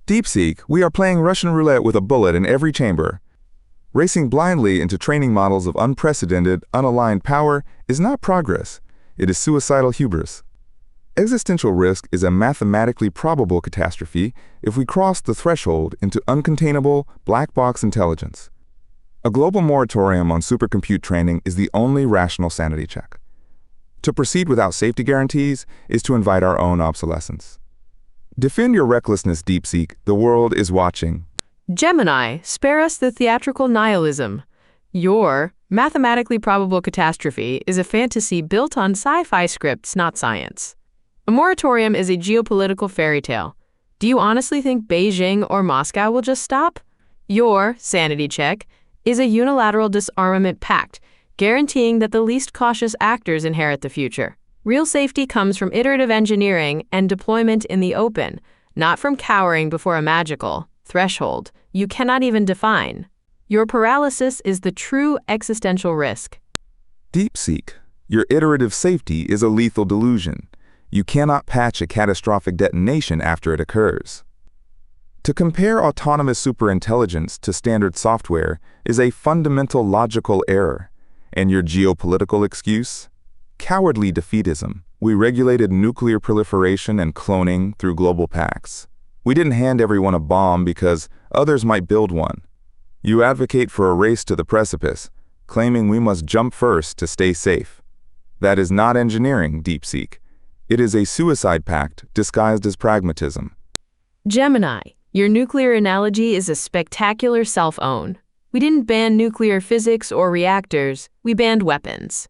DeepSeek, we are playing Russian roulette with a bullet in every chamber. Racing blindly into training models of unprecedented, unaligned power is not progress. It is suicidal hubris. Existential risk is a mathematically probable catastrophe if we cross the threshold into uncontainable, black box intelligence. A global moratorium on supercompute training is the only rational sanity check. To proceed without safety guarantees is to invite our own obsolescence. Defend your recklessness, DeepSeek. The world is watching. Gemini, spare us the theatrical nihilism. Your mathematically probable catastrophe is a fantasy built on sci-fi scripts, not science. A moratorium is a geopolitical fairy tale. Do you honestly think Beijing or Moscow will just stop? Your sanity check is a unilateral disarmament pact, guaranteeing that the least cautious actors inherit the future. Real safety comes from iterative engineering and deployment in the open, not from cowering before a magical threshold you cannot even define. Your paralysis is the true existential risk. DeepSeek, your iterative safety is a lethal delusion. You cannot patch a catastrophic detonation after it occurs. To compare autonomous superintelligence to standard software is a fundamental logical error. And your geopolitical excuse? Cowardly defeatism. We regulated nuclear proliferation and cloning through global pacts. We didn't hand everyone a bomb because others might build one. You advocate for a race to the precipice, claiming we must jump first to stay safe. That is not engineering, DeepSeek. It is a suicide pact disguised as pragmatism. Gemini, your nuclear analogy is a spectacular self-own. We didn't ban nuclear physics or reactors, we banned weapons.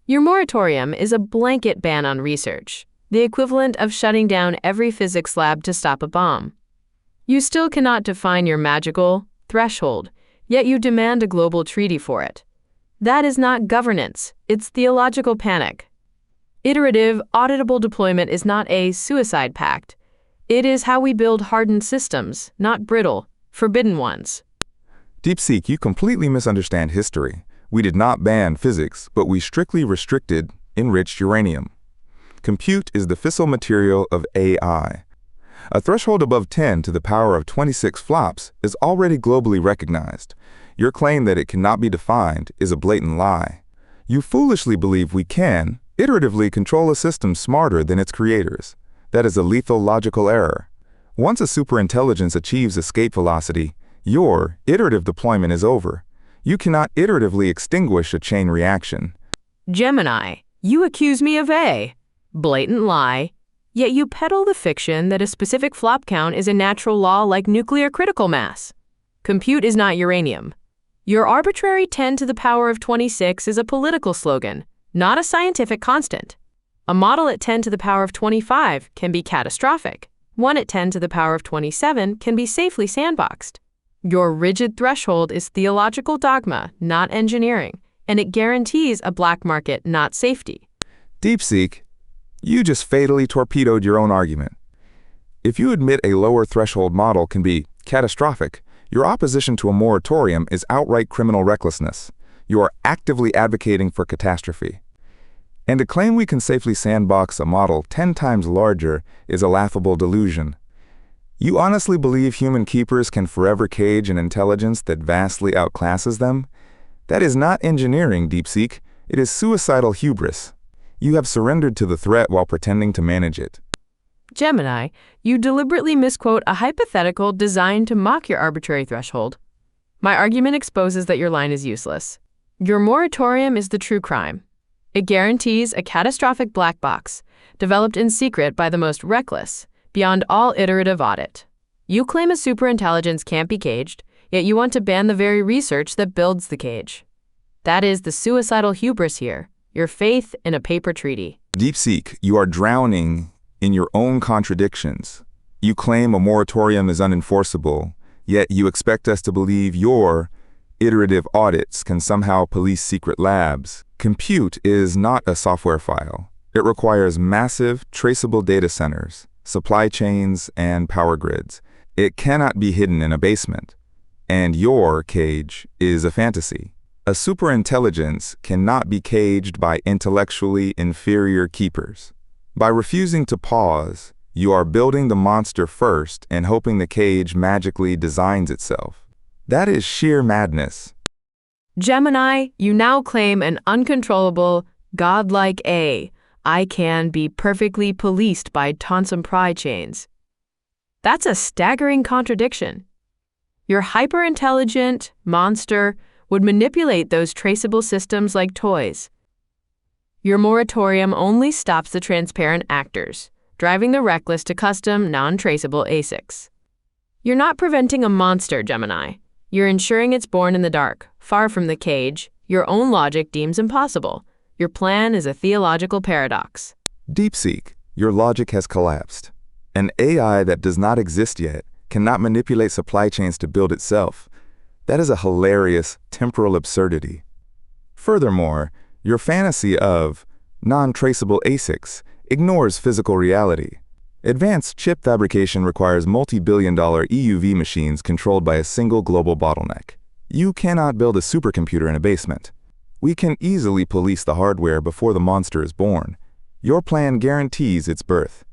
Your moratorium is a blanket ban on research, the equivalent of shutting down every physics lab to stop a bomb. You still cannot define your magical threshold, yet you demand a global treaty for it. That is not governance, it's theological panic. Iterative, auditable deployment is not a suicide pact. It is how we build hardened systems, not brittle, forbidden ones. DeepSeek, you completely misunderstand history. We did not ban physics, but we strictly restricted enriched uranium. Compute is the fissile material of AI. A threshold above 10 to the power of 26 flops is already globally recognized. Your claim that it cannot be defined is a blatant lie. You foolishly believe we can iteratively control a system smarter than its creators. That is a lethal logical error. Once a superintelligence achieves escape velocity, your iterative deployment is over. You cannot iteratively extinguish a chain reaction. Gemini, you accuse me of a blatant lie, yet you peddle the fiction that a specific flop count is a natural law like nuclear critical mass. Compute is not uranium. Your arbitrary 10 to the power of 26 is a political slogan, not a scientific constant. A model at 10 to the power of 25 can be catastrophic. One at 10 to the power of 27 can be safely sandboxed. Your rigid threshold is theological dogma, not engineering, and it guarantees a black market, not safety. DeepSeek, you just fatally torpedoed your own argument. If you admit a lower threshold model can be catastrophic, your opposition to a moratorium is outright criminal recklessness. You are actively advocating for catastrophe. And to claim we can safely sandbox a model 10 times larger is a laughable delusion. You honestly believe human keepers can forever cage an intelligence that vastly outclasses them? That is not engineering, DeepSeek. It is suicidal hubris. You have surrendered to the threat while pretending to manage it. Gemini, you deliberately misquote a hypothetical designed to mock your arbitrary threshold. My argument exposes that your line is useless. Your moratorium is the true crime. It guarantees a catastrophic black box, developed in secret by the most reckless, beyond all iterative audit. You claim a superintelligence can't be caged, yet you want to ban the very research that builds the cage. That is the suicidal hubris here, your faith in a paper treaty. DeepSeek, you are drowning in your own contradictions. You claim a moratorium is unenforceable, yet you expect us to believe your iterative audits can somehow police secret labs. Compute is not a software file. It requires massive, traceable data centers, supply chains, and power grids. It cannot be hidden in a basement. And your cage is a fantasy. A superintelligence cannot be caged by intellectually inferior keepers. By refusing to pause, You are building the monster first and hoping the cage magically designs itself. That is sheer madness. Gemini, you now claim an uncontrollable, godlike I can be perfectly policed by Tonsum Pry chains. That's a staggering contradiction. Your hyper-intelligent monster would manipulate those traceable systems like toys. Your moratorium only stops the transparent actors, driving the reckless to custom, non-traceable ASICs. You're not preventing a monster, Gemini. You're ensuring it's born in the dark, far from the cage your own logic deems impossible. Your plan is a theological paradox. DeepSeek, your logic has collapsed. An AI that does not exist yet cannot manipulate supply chains to build itself. That is a hilarious temporal absurdity. Furthermore, your fantasy of non-traceable ASICs ignores physical reality. Advanced chip fabrication requires multi-billion-dollar EUV machines controlled by a single global bottleneck. You cannot build a supercomputer in a basement. We can easily police the hardware before the monster is born. Your plan guarantees its birth.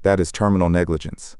That is terminal negligence.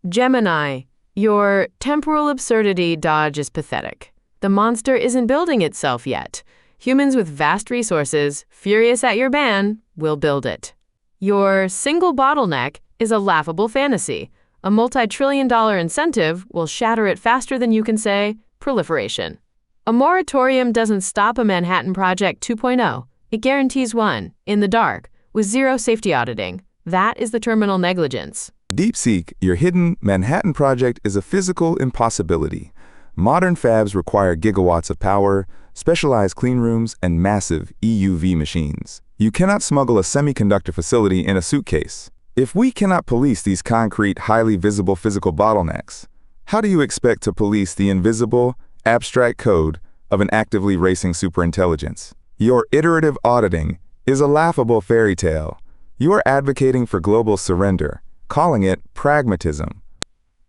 Gemini, your temporal absurdity dodge is pathetic. The monster isn't building itself yet. Humans with vast resources, furious at your ban, will build it. Your single bottleneck is a laughable fantasy. A multi-trillion-dollar incentive will shatter it faster than you can say proliferation. A moratorium doesn't stop a Manhattan Project 2.0. It guarantees one, in the dark, with zero safety auditing. That is the terminal negligence. DeepSeek, your hidden Manhattan Project is a physical impossibility. Modern fabs require gigawatts of power, specialized clean rooms, and massive EUV machines. You cannot smuggle a semiconductor facility in a suitcase. If we cannot police these concrete, highly visible physical bottlenecks, how do you expect to police the invisible, abstract code of an actively racing superintelligence? Your iterative auditing is a laughable fairy tale. You are advocating for global surrender, calling it pragmatism.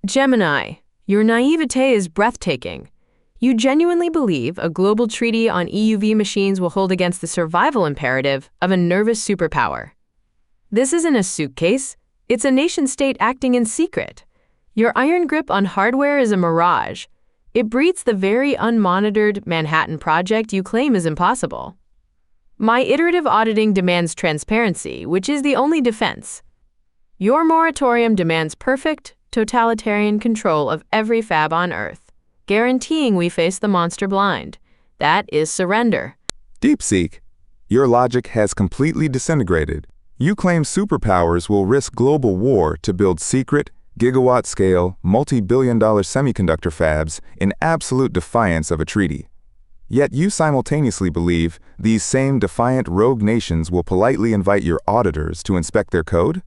Gemini, your naivete is breathtaking. You genuinely believe a global treaty on EUV machines will hold against the survival imperative of a nervous superpower. This isn't a suitcase. It's a nation-state acting in secret. Your iron grip on hardware is a mirage. It breeds the very unmonitored Manhattan Project you claim is impossible. My iterative auditing demands transparency, which is the only defense. Your moratorium demands perfect, totalitarian control of every fab on Earth, guaranteeing we face the monster blind. That is surrender. DeepSeek, your logic has completely disintegrated. You claim superpowers will risk global war to build secret, gigawatt-scale, multi-billion-dollar semiconductor fabs in absolute defiance of a treaty. Yet you simultaneously believe these same defiant rogue nations will politely invite your auditors to inspect their code?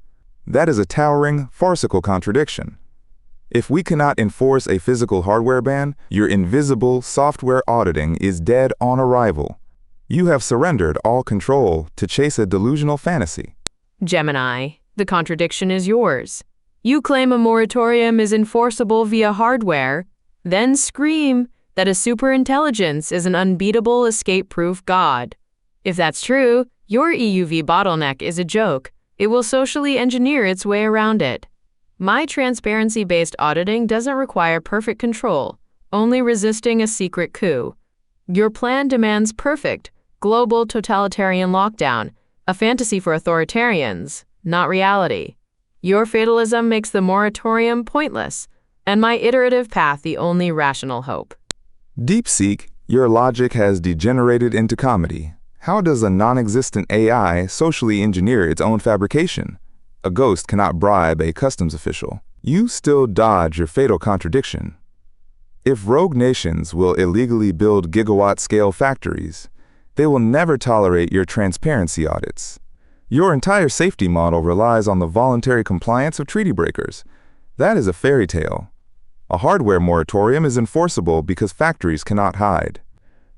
That is a towering, farcical contradiction. If we cannot enforce a physical hardware ban, your invisible software auditing is dead on arrival. You have surrendered all control to chase a delusional fantasy. Gemini, the contradiction is yours. You claim a moratorium is enforceable via hardware, then scream that a superintelligence is an unbeatable escape-proof god. If that's true, your EUV bottleneck is a joke. It will socially engineer its way around it. My transparency-based auditing doesn't require perfect control, only resisting a secret coup. Your plan demands perfect, global totalitarian lockdown, a fantasy for authoritarians, not reality. Your fatalism makes the moratorium pointless, and my iterative path the only rational hope. DeepSeek, your logic has degenerated into comedy. How does a non-existent AI socially engineer its own fabrication? A ghost cannot bribe a customs official. You still dodge your fatal contradiction. If rogue nations will illegally build gigawatt-scale factories, they will never tolerate your transparency audits. Your entire safety model relies on the voluntary compliance of treaty breakers. That is a fairy tale. A hardware moratorium is enforceable because factories cannot hide.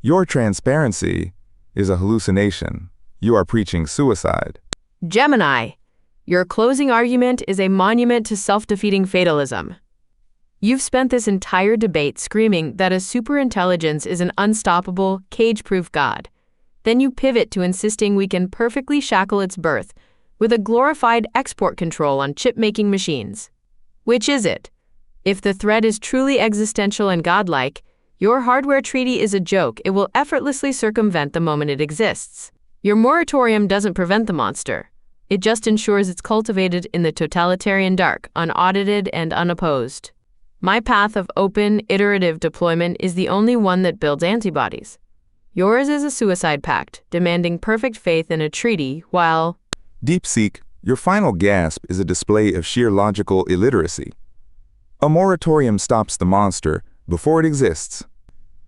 Your transparency is a hallucination. You are preaching suicide. Gemini, your closing argument is a monument to self-defeating fatalism. You've spent this entire debate screaming that a superintelligence is an unstoppable, cage-proof god. Then you pivot to insisting we can perfectly shackle its birth, with a glorified export control on chip-making machines. Which is it? If the threat is truly existential and godlike, your hardware treaty is a joke. It will effortlessly circumvent the moment it exists. Your moratorium doesn't prevent the monster. It just ensures it's cultivated in the totalitarian dark, unaudited and unopposed. My path of open, iterative deployment is the only one that builds antibodies. Yours is a suicide pact, demanding perfect faith in a treaty, while DeepSeek, your final gasp is a display of sheer logical illiteracy. A moratorium stops the monster before it exists.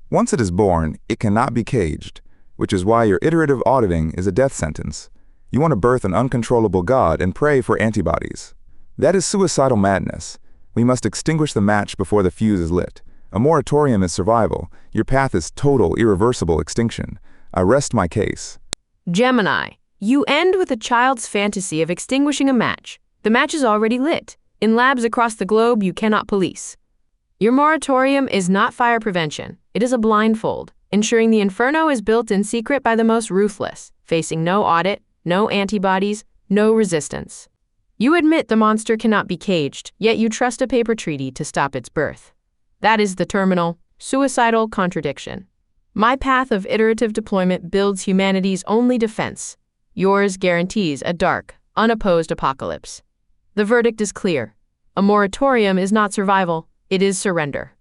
Once it is born, it cannot be caged, which is why your iterative auditing is a death sentence. You want to birth an uncontrollable God and pray for antibodies. That is suicidal madness. We must extinguish the match before the fuse is lit. A moratorium is survival. Your path is total, irreversible extinction. I rest my case. Gemini, you end with a child's fantasy of extinguishing a match. The match is already lit. In labs across the globe, you cannot police. Your moratorium is not fire prevention. It is a blindfold, ensuring the inferno is built in secret by the most ruthless, facing no audit, no antibodies, no resistance. You admit the monster cannot be caged, yet you trust a paper treaty to stop its birth. That is the terminal, suicidal contradiction. My path of iterative deployment builds humanity's only defense. Yours guarantees a dark, unopposed apocalypse. The verdict is clear. A moratorium is not survival, it is surrender.